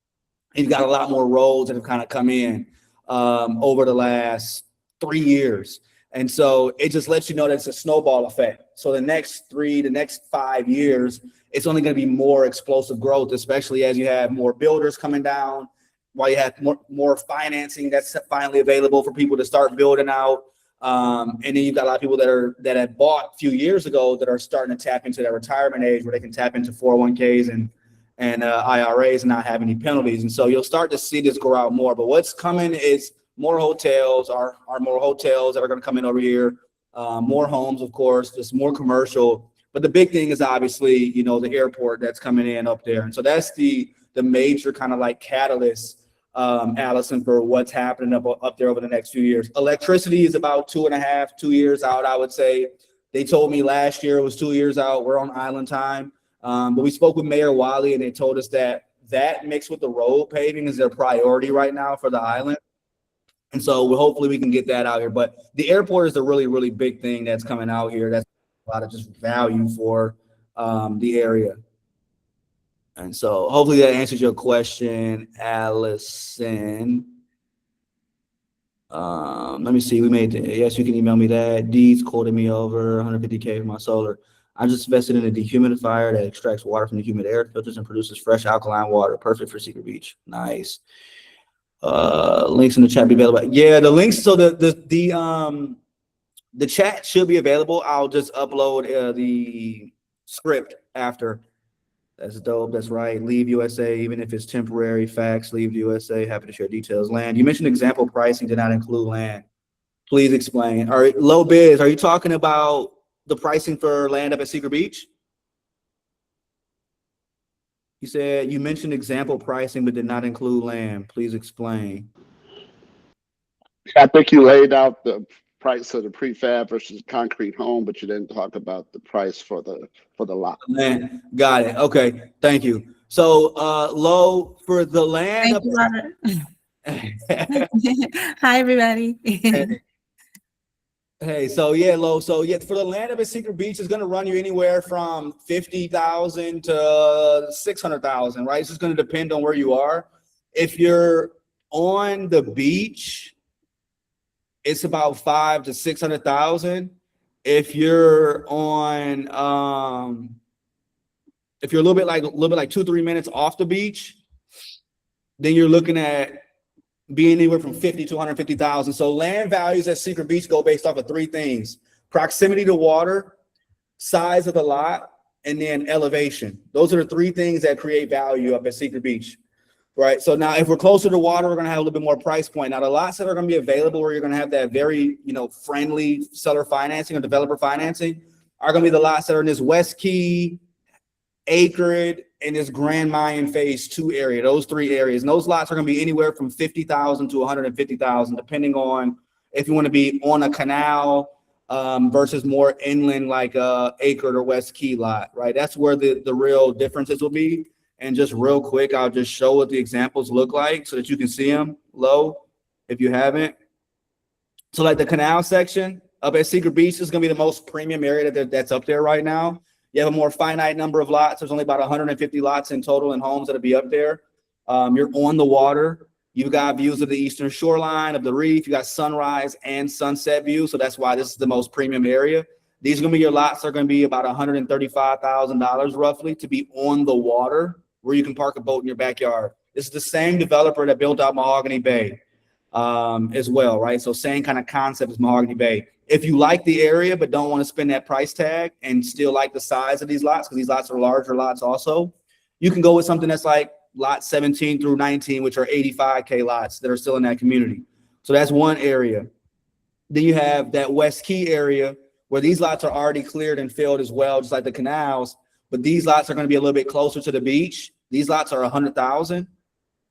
And you've got a lot more roads that have kind of come in over the last 3 years. And so it just lets you know that it's a snowball effect. So the next 5 years, it's only going to be more explosive growth, especially as you have more builders coming down, while you have more financing that's finally available for people to start building out. And then you've got a lot of people that had bought a few years ago that are starting to tap into that retirement age where they can tap into 401ks and IRAs and not have any penalties. And so you'll start to see this grow out more. But what's coming is more hotels, are more hotels that are going to come in over here, more homes, of course, just more commercial. But the big thing is obviously, the airport that's coming in up there. And so that's the major kind of like catalyst, Allison, for what's happening up there over the next few years. Electricity is about 2 years out, I would say. They told me last year it was 2 years out. We're on island time. But we spoke with Mayor Wiley, and they told us that mixed with the road paving is their priority right now for the island. And so hopefully we can get that out here. But the airport is a really, really big thing that's coming out here. That's a lot of just value for the area. And so hopefully that answers your question, Allison. Let me see. Yes, you can email me that. Deeds quoted me over $150K for my solar. I just invested in a dehumidifier that extracts water from the humid air, filters and produces fresh alkaline water. Perfect for Secret Beach. Nice. Links in the chat be available. Yeah, the links. So the chat should be available. I'll just upload the script after. That's dope. That's right. Leave USA, even if it's temporary. Facts. Leave USA. Happy to share details. Land. You mentioned example pricing did not include land. Please explain. All right, low bids. Are you talking about the pricing for land up at Secret Beach? You said you mentioned example pricing, but did not include land. Please explain. I think you laid out the price of the prefab versus concrete home, but you didn't talk about the price for the lot. Land. Got it. Okay. Thank you. So low for the land. Thank you, Robert. Hi, everybody. Hey, so yeah, low. So yeah, for the land up at Secret Beach is going to run you anywhere from 50,000 to 600,000, right? It's just going to depend on where you are. If you're on the beach, it's about 500,000 to 600,000. If you're on, if you're a little bit like 2-3 minutes off the beach, then you're looking at being anywhere from 50 to 150,000. So land values at Secret Beach go based off of 3 things: proximity to water, size of the lot, and then elevation. Those are the 3 things that create value up at Secret Beach, right? So now if we're closer to water, we're going to have a little bit more price point. Now the lots that are going to be available where you're going to have that very, friendly seller financing or developer financing are going to be the lots that are in this West Key, Acrid, and this Grand Mayan Phase 2 area, those 3 areas. And those lots are going to be anywhere from 50,000 to 150,000, depending on if you want to be on a canal versus more inland like Acrid or West Key lot, right? That's where the real differences will be. And just real quick, I'll just show what the examples look like so that you can see them low if you haven't. So like the canal section up at Secret Beach is going to be the most premium area that's up there right now. You have a more finite number of lots. There's only about 150 lots in total and homes that'll be up there. You're on the water. You've got views of the eastern shoreline of the reef. You got sunrise and sunset views. So that's why this is the most premium area. These are going to be your lots are going to be about $135,000 roughly to be on the water where you can park a boat in your backyard. This is the same developer that built out Mahogany Bay as well, right? So same kind of concept as Mahogany Bay. If you like the area but don't want to spend that price tag and still like the size of these lots, because these lots are larger lots also, you can go with something that's like lot 17 through 19, which are 85K lots that are still in that community. So that's one area. Then you have that West Key area where these lots are already cleared and filled as well, just like the canals, but these lots are going to be a little bit closer to the beach. These lots are 100,000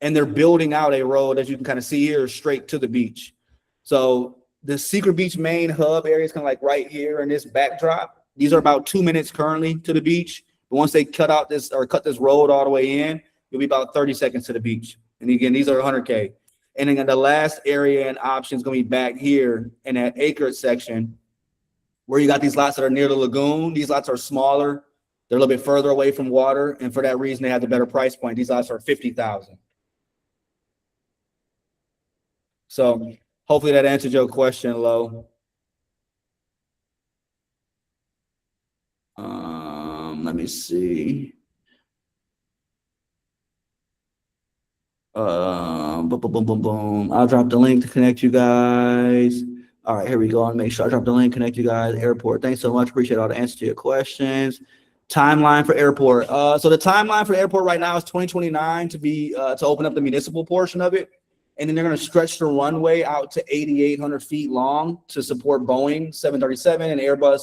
and they're building out a road, as you can kind of see here, straight to the beach. So the Secret Beach main hub area is kind of like right here in this backdrop. These are about 2 minutes currently to the beach. But once they cut this road all the way in, you'll be about 30 seconds to the beach. And again, these are 100K. And then the last area and option is going to be back here in that acreage section where you got these lots that are near the lagoon. These lots are smaller. They're a little bit further away from water. And for that reason, they have the better price point. These lots are 50,000. So hopefully that answered your question, Lo. Let me see. Boom, boom, boom, boom, boom. I'll drop the link to connect you guys. All right, here we go. I'll make sure I drop the link, connect you guys. Airport. Thanks so much. Appreciate all the answers to your questions. Timeline for airport. So the timeline for the airport right now is 2029 to open up the municipal portion of it. And then they're going to stretch the runway out to 8,800 feet long to support Boeing 737 and Airbus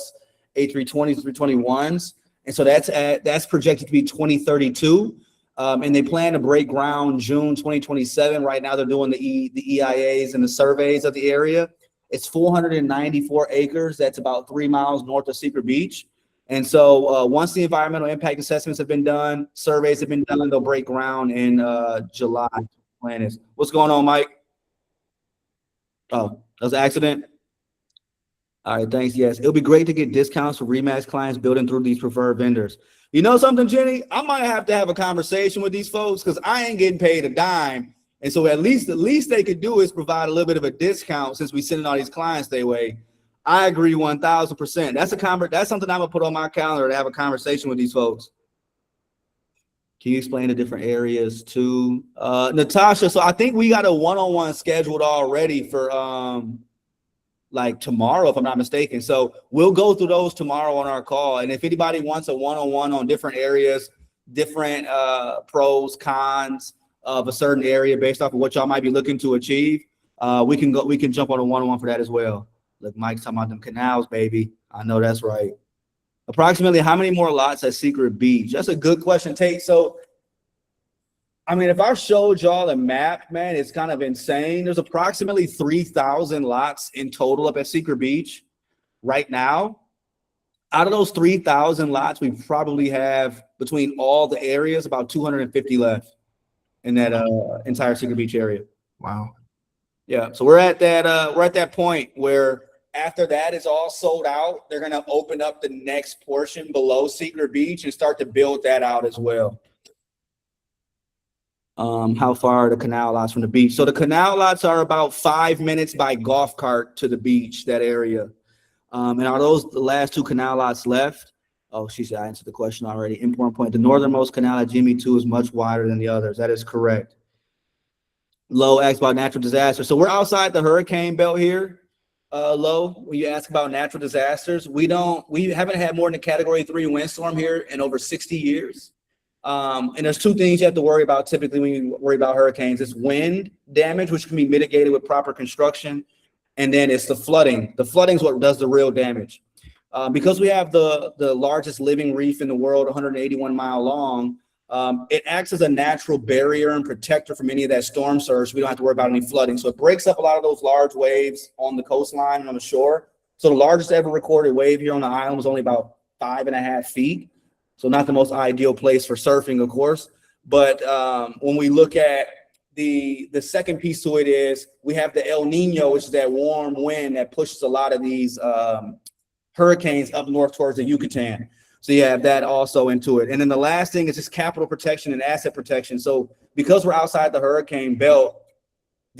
A320s, 321s. And so that's projected to be 2032. And they plan to break ground June 2027. Right now, they're doing the EIAs and the surveys of the area. It's 494 acres. That's about 3 miles north of Secret Beach. And so once the environmental impact assessments have been done, surveys have been done, they'll break ground in July. Plan is. What's going on, Mike? Oh, that was an accident? All right, thanks. Yes, it'll be great to get discounts for RE/MAX clients building through these preferred vendors. You know something, Jenny? I might have to have a conversation with these folks because I ain't getting paid a dime. And so at least they could do is provide a little bit of a discount since we sending all these clients their way. I agree 1,000%. That's something I'm gonna put on my calendar to have a conversation with these folks. Can you explain the different areas too? Natasha, so I think we got a one-on-one scheduled already for like tomorrow, if I'm not mistaken. So we'll go through those tomorrow on our call. And if anybody wants a one-on-one on different areas, different pros, cons of a certain area based off of what y'all might be looking to achieve, we can jump on a one-on-one for that as well. Look, Mike's talking about them canals, baby. I know that's right. Approximately how many more lots at Secret Beach? That's a good question, Tate. So, I mean, if I showed y'all a map, man, it's kind of insane. There's approximately 3,000 lots in total up at Secret Beach right now. Out of those 3,000 lots, we probably have between all the areas about 250 left in that entire Secret Beach area. Wow. Yeah, so we're at that point where after that is all sold out, they're going to open up the next portion below Secret Beach and start to build that out as well. How far are the canal lots from the beach? So the canal lots are about 5 minutes by golf cart to the beach, that area. And are those the last two canal lots left? Oh, she said I answered the question already. Important point. The northernmost canal at Jimmy 2 is much wider than the others. That is correct. Low asked about natural disaster. So we're outside the hurricane belt here. Low, when you ask about natural disasters, we haven't had more than a Category 3 windstorm here in over 60 years. And there's two things you have to worry about typically when you worry about hurricanes. It's wind damage, which can be mitigated with proper construction. And then it's the flooding. The flooding is what does the real damage. Because we have the largest living reef in the world, 181 mile long, it acts as a natural barrier and protector from any of that storm surge. We don't have to worry about any flooding. So it breaks up a lot of those large waves on the coastline and on the shore. So the largest ever recorded wave here on the island was only about 5.5 feet. So not the most ideal place for surfing, of course. But when we look at the second piece to it is we have the El Nino, which is that warm wind that pushes a lot of these hurricanes up north towards the Yucatan. So you have that also into it. And then the last thing is just capital protection and asset protection. So because we're outside the hurricane belt,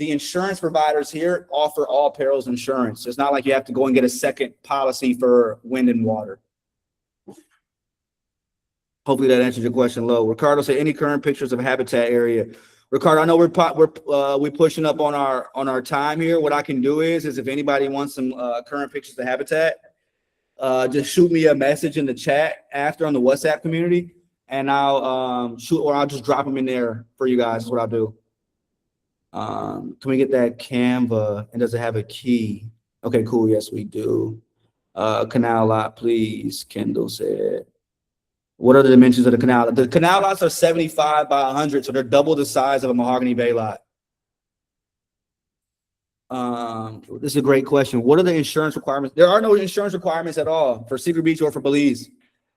the insurance providers here offer all perils insurance. It's not like you have to go and get a second policy for wind and water. Hopefully that answers your question, Lo. Ricardo said, any current pictures of habitat area? Ricardo, I know we're pushing up on our time here. What I can do is if anybody wants some current pictures of habitat, just shoot me a message in the chat after on the WhatsApp community, and I'll I'll just drop them in there for you guys. Is what I'll do. Can we get that Canva? And does it have a key? Okay, cool. Yes, we do. Canal lot, please. Kendall said. What are the dimensions of the canal? The canal lots are 75 by 100, so they're double the size of a Mahogany Bay lot. This is a great question. What are the insurance requirements? There are no insurance requirements at all for Secret Beach or for Belize.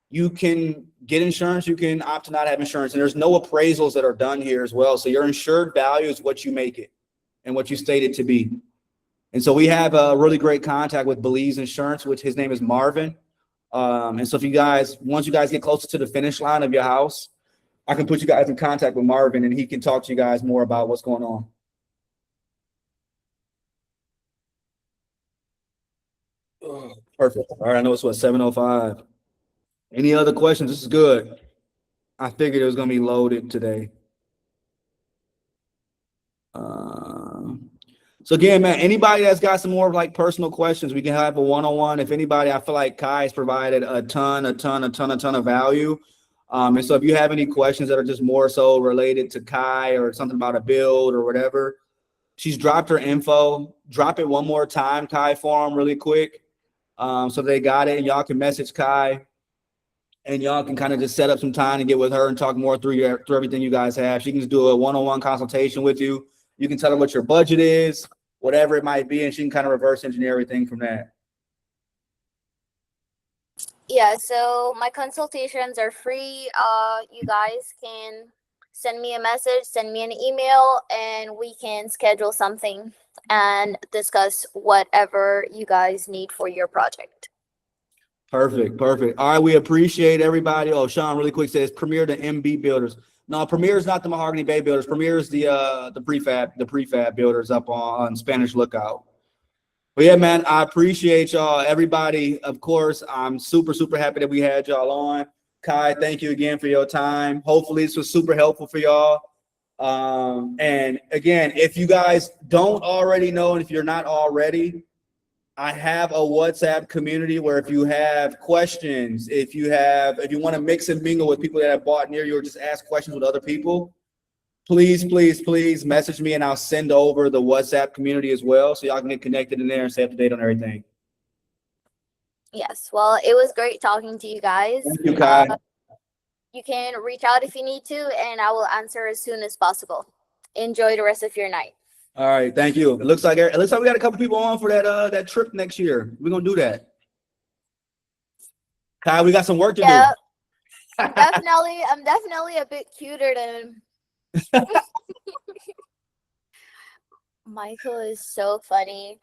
You can get insurance, you can opt to not have insurance, and there's no appraisals that are done here as well. So your insured value is what you make it and what you state it to be. And so we have a really great contact with Belize Insurance, which his name is Marvin. And so if you guys, once you guys get closer to the finish line of your house, I can put you guys in contact with Marvin and he can talk to you guys more about what's going on. Perfect. All right, I know it's what, 7:05. Any other questions? This is good. I figured it was gonna be loaded today. So again, man, anybody that's got some more like personal questions, we can have a one-on-one. If anybody, I feel like Kai has provided a ton of value. And so if you have any questions that are just more so related to Kai or something about a build or whatever, she's dropped her info. Drop it one more time, Kai, for them really quick. So they got it, and y'all can message Kai, and y'all can kind of just set up some time to get with her and talk more through everything you guys have. She can just do a one-on-one consultation with you. You can tell her what your budget is, whatever it might be, and she can kind of reverse engineer everything from that. Yeah, so my consultations are free. You guys can send me a message, send me an email, and we can schedule something and discuss whatever you guys need for your project. Perfect. All right, we appreciate everybody. Oh, Sean, really quick says Premier the MB builders. No, Premier is not the Mahogany Bay builders. Premier is the prefab builders up on Spanish Lookout. But yeah, man, I appreciate y'all. Everybody, of course, I'm super happy that we had y'all on. Kai, thank you again for your time. Hopefully this was super helpful for y'all. And again, if you guys don't already know, and if you're not already, I have a WhatsApp community where if you have questions, if you want to mix and mingle with people that have bought near you or just ask questions with other people, please message me and I'll send over the WhatsApp community as well so y'all can get connected in there and stay up to date on everything. Yes, well, it was great talking to you guys. Thank you, Kai. You can reach out if you need to, and I will answer as soon as possible. Enjoy the rest of your night. All right, thank you. It looks like we got a couple people on for that trip next year. We're gonna do that. Kai, we got some work to do. I'm definitely a bit cuter than Michael is so funny.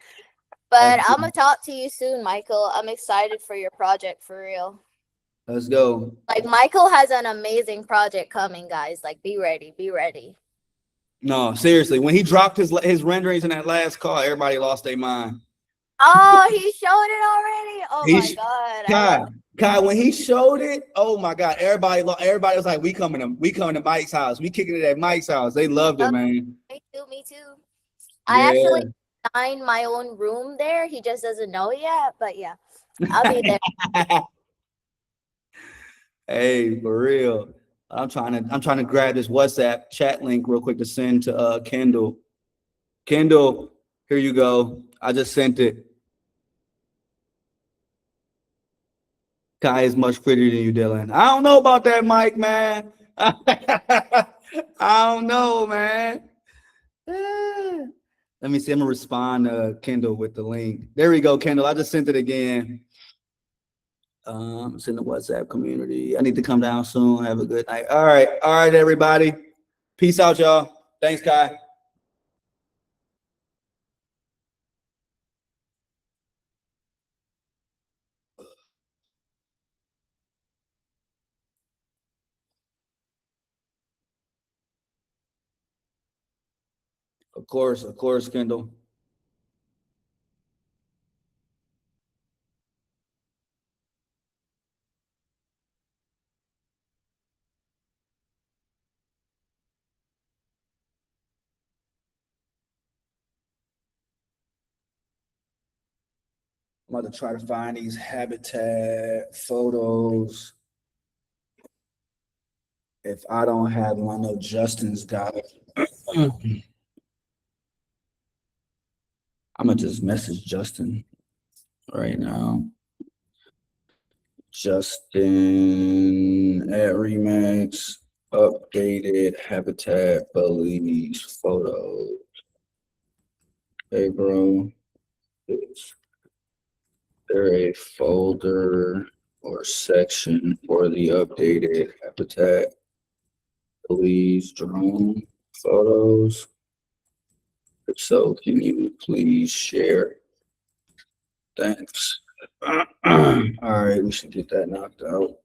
But I'm gonna talk to you soon, Michael. I'm excited for your project for real. Let's go. Like Michael has an amazing project coming, guys. Like be ready. No, seriously. When he dropped his renderings in that last call, everybody lost their mind. Oh, he showed it already. Oh my God. Kai, when he showed it, oh my God, everybody was like, we coming to Mike's house. We kicking it at Mike's house. They loved it, man. Me too. I actually designed my own room there. He just doesn't know yet, but yeah, I'll be there. Hey, for real. I'm trying to grab this WhatsApp chat link real quick to send to Kendall. Kendall, here you go. I just sent it. Kai is much prettier than you, Dylan. I don't know about that, Mike, man. I don't know, man. Let me see. I'm gonna respond to Kendall with the link. There we go, Kendall. I just sent it again. It's in the WhatsApp community. I need to come down soon. Have a good night. All right, everybody. Peace out, y'all. Thanks, Kai. Of course, Kendall. I'm about to try to find these habitat photos. If I don't have them, I know Justin's got it. I'm gonna just message Justin right now. Justin at Remax, updated habitat Belize photos. Hey, bro, is there a folder or section for the updated habitat Belize drone photos? If so, can you please share? Thanks. All right, we should get that knocked out.